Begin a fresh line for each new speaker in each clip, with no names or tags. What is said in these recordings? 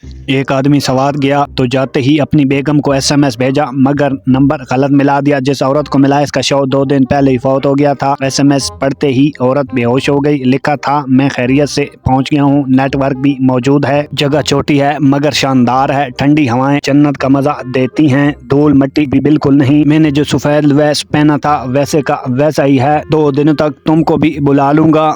एक आदमी सवात गया तो जाते ही अपनी बेगम को एसएमएस भेजा, मगर नंबर गलत मिला दिया। जिस औरत को मिला इसका शौहर 2 दिन पहले ही फौत हो गया था। एसएमएस पढ़ते ही औरत बेहोश हो गई। लिखा था, मैं खैरियत से पहुंच गया हूं, नेटवर्क भी मौजूद है, जगह छोटी है मगर शानदार है, ठंडी हवाएं जन्नत का मजा देती हैं, धूल मिट्टी भी बिल्कुल नहीं, मैंने जो सफेद वेस्ट पहना था वैसे का वैसा ही है, 2 दिनों तक तुमको भी बुला लूंगा।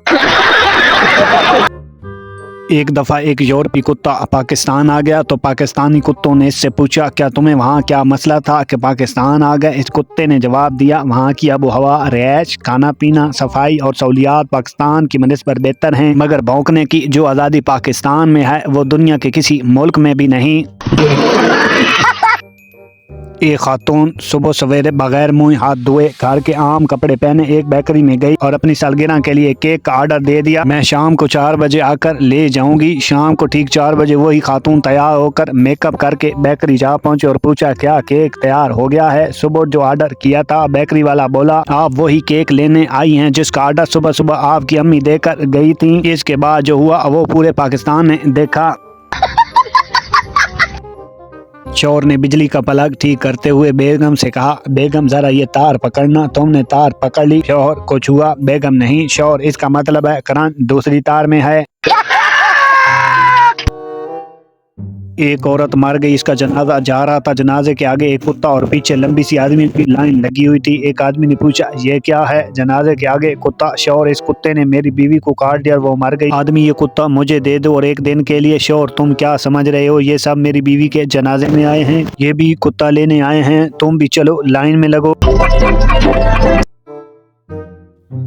एक दफ़ा एक यूरोपी कुत्ता पाकिस्तान आ गया तो पाकिस्तानी कुत्तों ने इससे पूछा, क्या तुम्हें वहाँ क्या मसला था कि पाकिस्तान आ गए? इस कुत्ते ने जवाब दिया, वहाँ की आबो हवा, रिहाइश, खाना पीना, सफाई और सहूलियात पाकिस्तान की बनिस्बत बेहतर हैं, मगर भौंकने की जो आज़ादी पाकिस्तान में है वो दुनिया के किसी मुल्क में भी नहीं। एक खातून सुबह सवेरे बगैर मुंह हाथ धोए घर के आम कपड़े पहने एक बेकरी में गई और अपनी सालगिरह के लिए केक का ऑर्डर दे दिया। मैं शाम को 4 बजे आकर ले जाऊंगी। शाम को ठीक 4 बजे वही खातून तैयार होकर मेकअप करके बेकरी जा पहुंचे और पूछा, क्या केक तैयार हो गया है? सुबह जो ऑर्डर किया था बेकरी वाला बोला, आप वही केक लेने आई हैं जिसका ऑर्डर सुबह सुबह आपकी अम्मी देकर गई थी। इसके बाद जो हुआ वो पूरे पाकिस्तान ने देखा। शौहर ने बिजली का प्लग ठीक करते हुए बेगम से कहा, बेगम जरा ये तार पकड़ना। तुमने तार पकड़ ली, शौहर को छुआ, बेगम नहीं। शौहर, इसका मतलब है करंट दूसरी तार में है। एक औरत मर गई, इसका जनाजा जा रहा था। जनाजे के आगे एक कुत्ता और पीछे लंबी सी आदमी की लाइन लगी हुई थी। एक आदमी ने पूछा, ये क्या है? जनाजे के आगे कुत्ता। शौहर, इस कुत्ते ने मेरी बीवी को काट दिया और वो मर गई। आदमी, ये कुत्ता मुझे दे दो और 1 दिन के लिए। शौहर, तुम क्या समझ रहे हो? ये सब मेरी बीवी के जनाजे में आए हैं, ये भी कुत्ता लेने आए हैं, तुम भी चलो लाइन में लगो।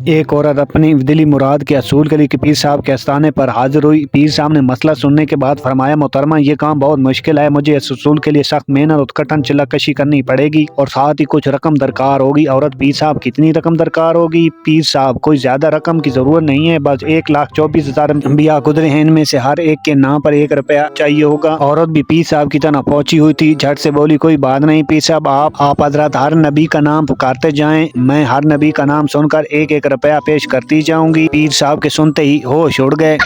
एक औरत अपनी दिली मुराद के असूल के लिए पीर साहब के आस्थाने पर हाजिर हुई। पीर साहब ने मसला सुनने के बाद फरमाया, मोहतरमा ये काम बहुत मुश्किल है, मुझे इस असूल के लिए सख्त मेहनत और कठिन चिल्लाकशी करनी पड़ेगी और साथ ही कुछ रकम दरकार होगी। औरत, पीर साहब कितनी रकम दरकार होगी? पीर साहब, कोई ज्यादा रकम की जरूरत नहीं है, बस 1,24,000 अंबिया गुजरे हैं, इनमें से हर एक के नाम पर 1 रुपया चाहिए होगा। औरत भी पीर साहब की तरह पहुंची हुई थी, झट से बोली, कोई बात नहीं पीर साहब, आप हजरत हर नबी का नाम पुकारते जाएं, मैं हर नबी का नाम सुनकर 1-1 रुपया पेश करती जाऊंगी। पीर साहब के सुनते ही होश उड़ गए।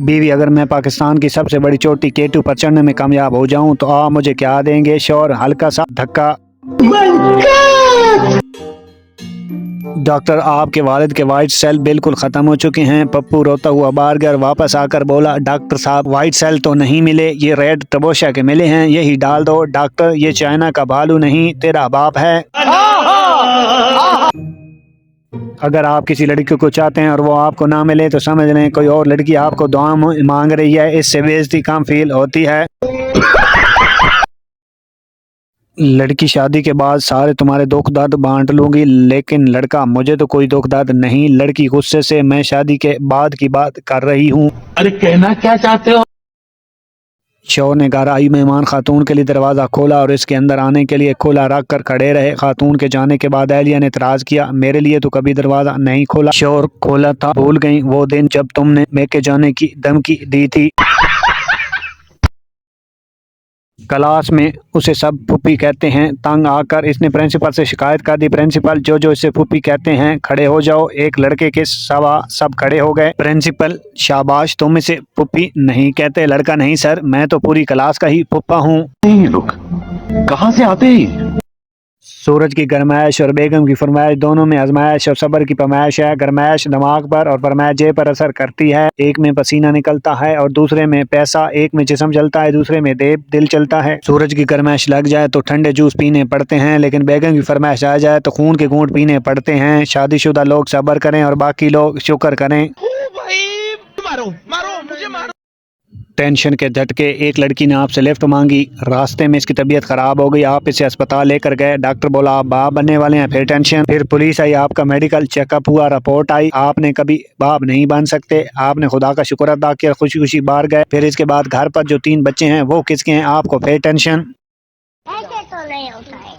बीवी, अगर मैं पाकिस्तान की सबसे बड़ी चोटी केटू पर चढ़ने में कामयाब हो जाऊं तो आप मुझे क्या देंगे? शौहर, हल्का सा धक्का। डॉक्टर, आपके वालिद के वाइट सेल बिल्कुल खत्म हो चुके हैं। पप्पू रोता हुआ बाहर गया, वापस आकर बोला, डॉक्टर साहब वाइट सेल तो नहीं मिले, ये रेड तबोशा के मिले हैं, यही डाल दो। डॉक्टर, ये चाइना का भालू नहीं, तेरा बाप है। अगर आप किसी लड़की को चाहते हैं और वो आपको ना मिले तो समझ लें कोई और लड़की आपको दुआ मांग रही है, इससे बेइज्जती कम फील होती है। लड़की, शादी के बाद सारे तुम्हारे दुख दर्द बांट लूंगी, लेकिन लड़का, मुझे तो कोई दुख दर्द नहीं। लड़की गुस्से से, मैं शादी के बाद की बात कर रही हूँ।
अरे कहना क्या चाहते हो?
शौहर ने घर आई मेहमान खातून के लिए दरवाज़ा खोला और इसके अंदर आने के लिए खुला रख कर खड़े रहे। खातून के जाने के बाद एलिया ने इतराज़ किया, मेरे लिए तो कभी दरवाज़ा नहीं खोला। शौहर, खोला था, भूल गई वो दिन जब तुमने मेके जाने की धमकी दी थी। क्लास में उसे सब फूफी कहते हैं। तंग आकर इसने प्रिंसिपल से शिकायत कर दी। प्रिंसिपल, जो इसे फूफी कहते हैं खड़े हो जाओ। एक लड़के के सवा सब खड़े हो गए। प्रिंसिपल, शाबाश, तुम इसे फूफी नहीं कहते। लड़का, नहीं सर, मैं तो पूरी क्लास का ही फूफा हूँ।
लोग कहाँ से आते हैं?
सूरज की गरमाइश और बेगम की फरमाइश दोनों में आजमाइश और सब्र की फरमाइश है। गरमाइश दिमाग पर और फरमाइश जेब पर असर करती है। एक में पसीना निकलता है और दूसरे में पैसा, एक में जिस्म चलता है दूसरे में दिल चलता है। सूरज की गरमाइश लग जाए तो ठंडे जूस पीने पड़ते हैं, लेकिन बेगम की फरमाइश आ जाए तो खून के घूंट पीने पड़ते हैं। शादीशुदा लोग सब्र करें और बाकी लोग शुक्र करें।
मारो मारो मुझे मारो।
टेंशन के झटके, एक लड़की ने आपसे लिफ्ट मांगी, रास्ते में इसकी तबीयत खराब हो गई, आप इसे अस्पताल लेकर गए। डॉक्टर बोला आप बाप बनने वाले हैं। फिर टेंशन, फिर पुलिस आई, आपका मेडिकल चेकअप हुआ, रिपोर्ट आई, आपने कभी बाप नहीं बन सकते। आपने खुदा का शुक्र अदा किया, खुशी खुशी बाहर गए। फिर इसके बाद घर पर जो 3 बच्चे हैं वो किसके हैं? आपको फिर टेंशन।
ऐसे तो नहीं होता है।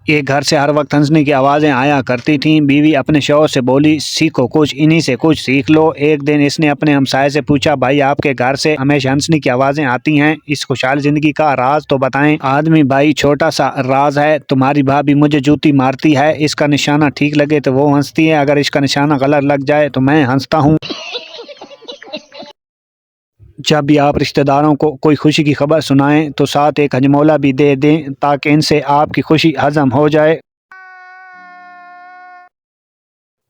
एक घर से हर वक्त हंसने की आवाज़ें आया करती थीं। बीवी अपने शौहर से बोली, सीखो कुछ, इन्हीं से कुछ सीख लो। एक दिन इसने अपने हमसाये से पूछा, भाई आपके घर से हमेशा हंसने की आवाज़ें आती हैं, इस खुशहाल जिंदगी का राज तो बताएं। आदमी, भाई छोटा सा राज है, तुम्हारी भाभी मुझे जूती मारती है, इसका निशाना ठीक लगे तो वो हंसती है, अगर इसका निशाना गलत लग जाए तो मैं हंसता हूँ। जब भी आप रिश्तेदारों को कोई खुशी की खबर सुनाएं तो साथ एक हजमोला भी दे दें ताकि इनसे आपकी खुशी हजम हो जाए।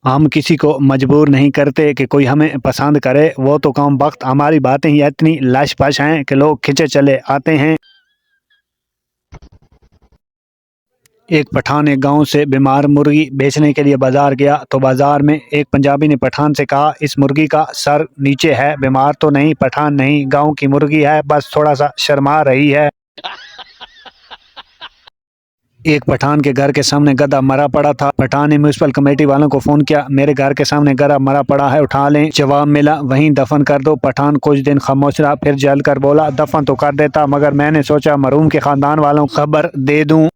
हम किसी को मजबूर नहीं करते कि कोई हमें पसंद करे, वो तो कम वक्त हमारी बातें ही इतनी लश फश हैं कि लोग खिंचे चले आते हैं। एक पठान एक गांव से बीमार मुर्गी बेचने के लिए बाजार गया तो बाजार में एक पंजाबी ने पठान से कहा, इस मुर्गी का सर नीचे है, बीमार तो नहीं, पठान नहीं, गांव की मुर्गी है, बस थोड़ा सा शर्मा रही है। एक पठान के घर के सामने गधा मरा पड़ा था। पठान ने म्यूनसिपल कमेटी वालों को फोन किया, मेरे घर के सामने गधा मरा पड़ा है, उठा लें। जवाब मिला, वहीं दफन कर दो। पठान कुछ दिन खामोश रहा, फिर जल कर बोला, दफन तो कर देता मगर मैंने सोचा मरहूम के खानदान वालों को खबर दे दूं।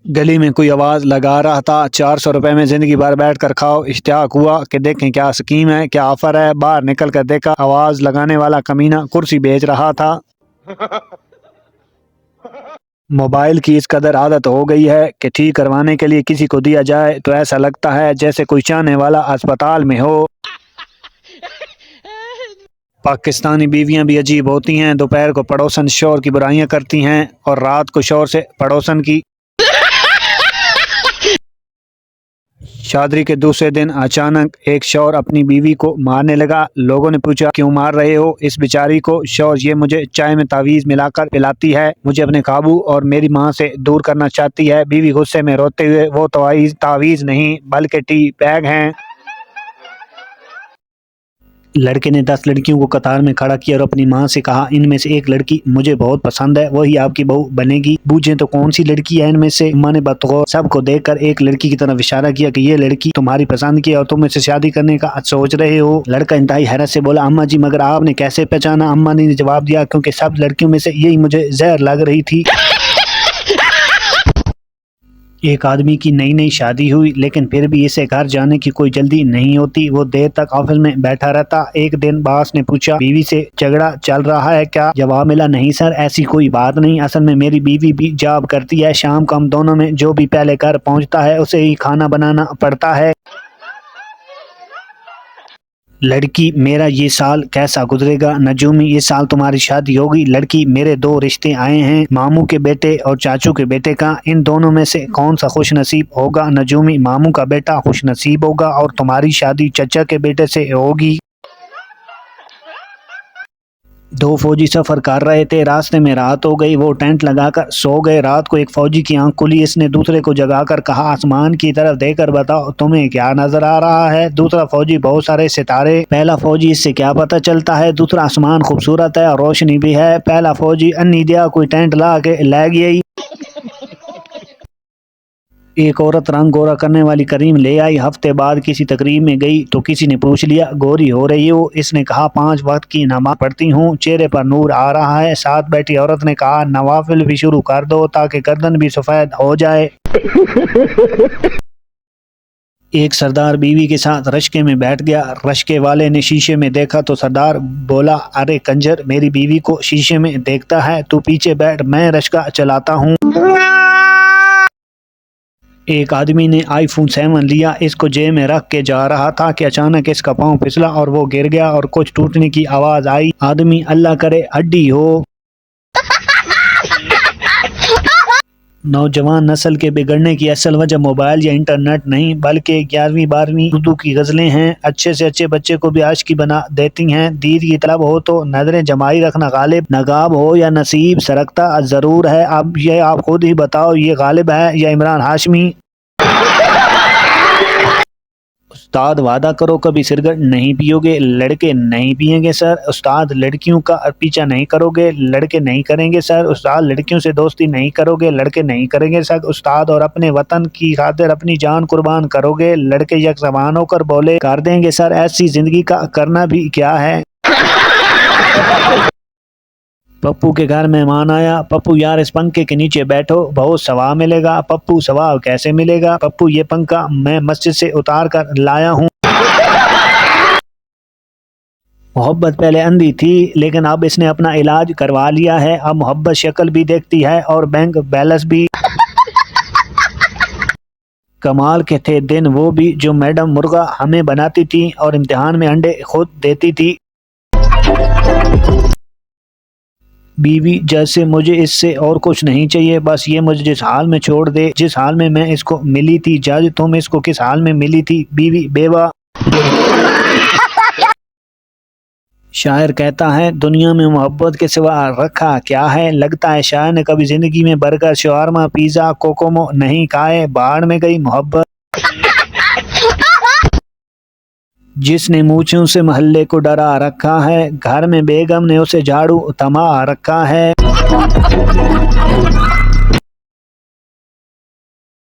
गली में कोई आवाज़ लगा रहा था, 400 रुपए में जिंदगी भर बैठ कर खाओ। इश्तियाक हुआ कि देखें क्या स्कीम है, क्या ऑफर है। बाहर निकल कर देखा, आवाज़ लगाने वाला कमीना कुर्सी बेच रहा था। मोबाइल की इस कदर आदत हो गई है कि ठीक करवाने के लिए किसी को दिया जाए तो ऐसा लगता है जैसे कोई चाहने वाला अस्पताल में हो। पाकिस्तानी बीवियां भी अजीब होती हैं, दोपहर को पड़ोसन शोर की बुराइयां करती हैं और रात को शोर से पड़ोसन की। शादी के दूसरे दिन अचानक एक शौहर अपनी बीवी को मारने लगा। लोगों ने पूछा, क्यों मार रहे हो इस बेचारी को? शौहर, ये मुझे चाय में तावीज़ मिलाकर पिलाती है, मुझे अपने काबू और मेरी माँ से दूर करना चाहती है। बीवी गुस्से में रोते हुए, वो तावीज़ नहीं बल्कि टी बैग हैं। लड़के ने 10 लड़कियों को कतार में खड़ा किया और अपनी माँ से कहा, इनमें से एक लड़की मुझे बहुत पसंद है, वही आपकी बहू बनेगी। बूझे तो कौन सी लड़की है इनमें से? माँ ने बतौर सबको देखकर एक लड़की की तरफ इशारा किया कि ये लड़की तुम्हारी पसंद की है और तुम इससे शादी करने का सोच रहे हो। लड़का इंतहाई हैरत से बोला, अम्मा जी मगर आपने कैसे पहचाना? अम्मा ने जवाब दिया, क्योंकि सब लड़कियों में से यही मुझे जहर लग रही थी। एक आदमी की नई नई शादी हुई लेकिन फिर भी इसे घर जाने की कोई जल्दी नहीं होती। वो देर तक ऑफिस में बैठा रहता। एक दिन बॉस ने पूछा, बीवी से झगड़ा चल रहा है क्या? जवाब मिला, नहीं सर, ऐसी कोई बात नहीं, असल में मेरी बीवी भी जॉब करती है, शाम को हम दोनों में जो भी पहले घर पहुंचता है उसे ही खाना बनाना पड़ता है। लड़की, मेरा ये साल कैसा गुजरेगा? नजूमी, ये साल तुम्हारी शादी होगी। लड़की, मेरे 2 रिश्ते आए हैं, मामू के बेटे और चाचू के बेटे का, इन दोनों में से कौन सा खुश नसीब होगा? नजूमी, मामू का बेटा खुश नसीब होगा और तुम्हारी शादी चचा के बेटे से होगी। 2 फौजी सफर कर रहे थे, रास्ते में रात हो गई, वो टेंट लगाकर सो गए। रात को एक फौजी की आंख खुली, इसने दूसरे को जगाकर कहा, आसमान की तरफ देखकर बताओ तुम्हें क्या नजर आ रहा है? दूसरा फौजी, बहुत सारे सितारे। पहला फौजी, इससे क्या पता चलता है? दूसरा, आसमान खूबसूरत है और रोशनी भी है। पहला फौजी, अन्नी दिया कोई टेंट ला के ले गई। एक औरत रंग गोरा करने वाली क्रीम ले आई। हफ्ते बाद किसी तकरीब में गई तो किसी ने पूछ लिया, गोरी हो रही हो? इसने कहा, 5 वक्त की नमाज पढ़ती हूँ, चेहरे पर नूर आ रहा है। साथ बैठी औरत ने कहा, नवाफिल भी शुरू कर दो ताकि गर्दन भी सफेद हो जाए। एक सरदार बीवी के साथ रश्के में बैठ गया। रश्के वाले ने शीशे में देखा तो सरदार बोला, अरे कंजर, मेरी बीवी को शीशे में देखता है, तू पीछे बैठ, मैं रश्का चलाता हूँ। एक आदमी ने iPhone 7 लिया, इसको जेब में रख के जा रहा था कि अचानक इसका पांव फिसला और वो गिर गया और कुछ टूटने की आवाज आई। आदमी, अल्लाह करे हड्डी हो। नौजवान नस्ल के बिगड़ने की असल वजह मोबाइल या इंटरनेट नहीं बल्कि 11वीं 12वीं उर्दू की गजलें हैं। अच्छे से अच्छे बच्चे को भी आशिकी बना देती हैं। दीद की तलब हो तो नजरें जमाई रखना गालिब, नकाब हो या नसीब सरकता जरूर है। अब ये आप खुद ही बताओ, ये गालिब है या इमरान हाशमी? उस्ताद, वादा करो कभी सिगरेट नहीं पियोगे। लड़के, नहीं पिएंगे सर। उस्ताद, लड़कियों का पीछा नहीं करोगे। लड़के, नहीं करेंगे सर। उस्ताद, लड़कियों से दोस्ती नहीं करोगे। लड़के, नहीं करेंगे सर। उस्ताद, और अपने वतन की खातिर अपनी जान कुर्बान करोगे। लड़के यकसमान होकर बोले, कर देंगे सर। ऐसी जिंदगी का करना भी क्या है। पप्पू के घर मेहमान आया। पप्पू, यार इस पंखे के नीचे बैठो, बहुत सवाब मिलेगा। पप्पू, सवाब कैसे मिलेगा? पप्पू, ये पंखा मैं मस्जिद से उतार कर लाया हूँ। मोहब्बत पहले अंधी थी लेकिन अब इसने अपना इलाज करवा लिया है। अब मोहब्बत शक्ल भी देखती है और बैंक बैलेंस भी। कमाल के थे दिन वो भी जो मैडम मुर्गा हमें बनाती थी और इम्तिहान में अंडे खुद देती थी। बीवी जैसे मुझे इससे और कुछ नहीं चाहिए, बस ये मुझे जिस हाल में छोड़ दे, जिस हाल में मैं इसको मिली थी। जज तुम इसको किस हाल में मिली थी? बीवी बेवा। शायर कहता है दुनिया में मोहब्बत के सिवा रखा क्या है? लगता है शायर ने कभी जिंदगी में बर्गर, शवारमा, पिज़्ज़ा, कोकोमो नहीं खाए। बाहर में गई मोहब्बत। जिसने मूंछों से मोहल्ले को डरा रखा है, घर में बेगम ने उसे झाड़ू थमा रखा है।